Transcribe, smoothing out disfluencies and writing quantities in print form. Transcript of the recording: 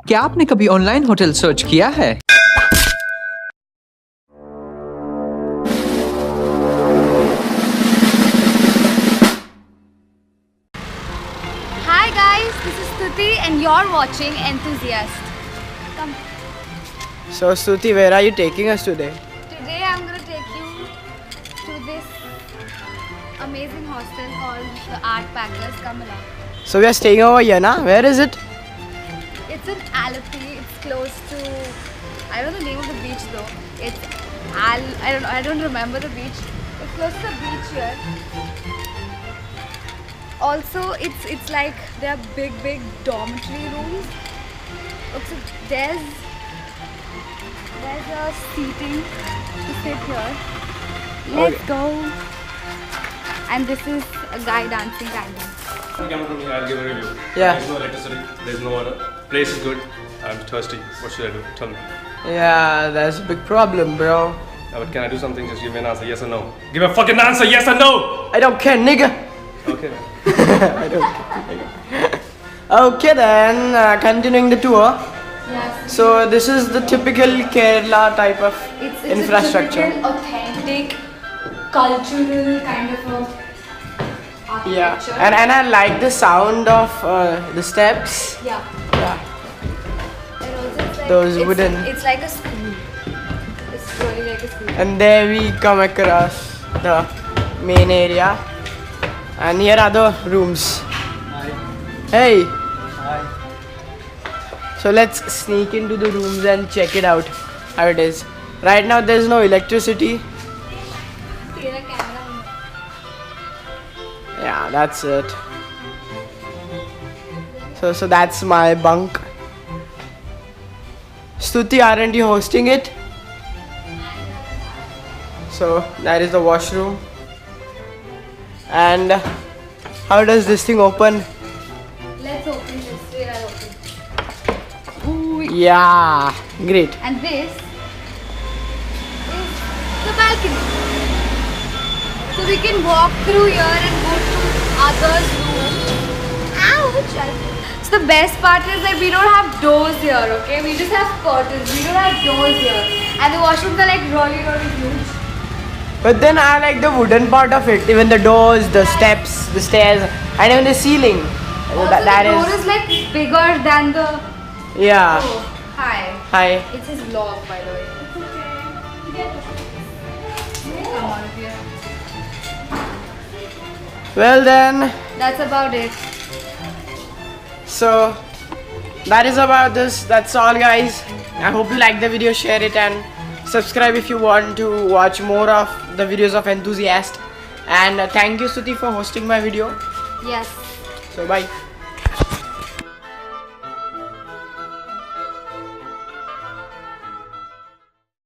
क्या आपने कभी ऑनलाइन होटल सर्च किया है? Hi guys, this is Stuti and you're watching Enthusiast. Come. So Stuti, where are you taking us today? Today I'm going to take you to this amazing hostel called the Artpackers. Come along. So we are staying over here, na? Where is it? It's in Alleppy. It's close to, I don't know the name of the beach though. It's I don't remember the beach. It's close to the beach here. Also, it's like there are big dormitory rooms. Okay, so there's a seating to sit here. Let's go. And this is a guy dancing kind of. Come to me, I'll give a review. Yeah. There's no electricity, there's no water. Place is good. I'm thirsty. What should I do? Tell me. Yeah, that's a big problem, bro. But can I do something? Just give me an answer, yes or no. Give a fucking answer, yes or no! I don't care, nigga. Okay. I don't care, nigga. Okay then, continuing the tour. Yes. So this is the typical Kerala type of It's infrastructure. a typical, authentic, cultural kind of a Yeah, architecture. and I like the sound of the steps. Yeah. Yeah. And also it's like, Those wooden. It's like a school. It's really like a school. And there we come across the main area. And here are the rooms. Hey. So let's sneak into the rooms and check it out how it is. Right now there's no electricity. Tera camera. Yeah, that's it. So that's my bunk. Stuti, aren't you hosting it? So that is the washroom. And how does this thing open? Let's open this. Wait, I'll open. Ooh. Yeah, great. And this is the balcony. So we can walk through here and go to others' room. Ouch! So the best part is that we don't have doors here, okay? We just have curtains. We don't have doors here. And the washrooms are like really huge. But then I like the wooden part of it, even the doors, the steps, the stairs, and even the ceiling. Also, that the door is, is like bigger than the... yeah. Oh, hi. Hi. It's his vlog, by the way. It's okay. Come on, here. Well then, That's about it. so that is about this. That's all, guys. I hope you like the video. Share it and subscribe if you want to watch more of the videos of Enthusiast. And thank you, Stuti, for hosting my video. Yes. So bye.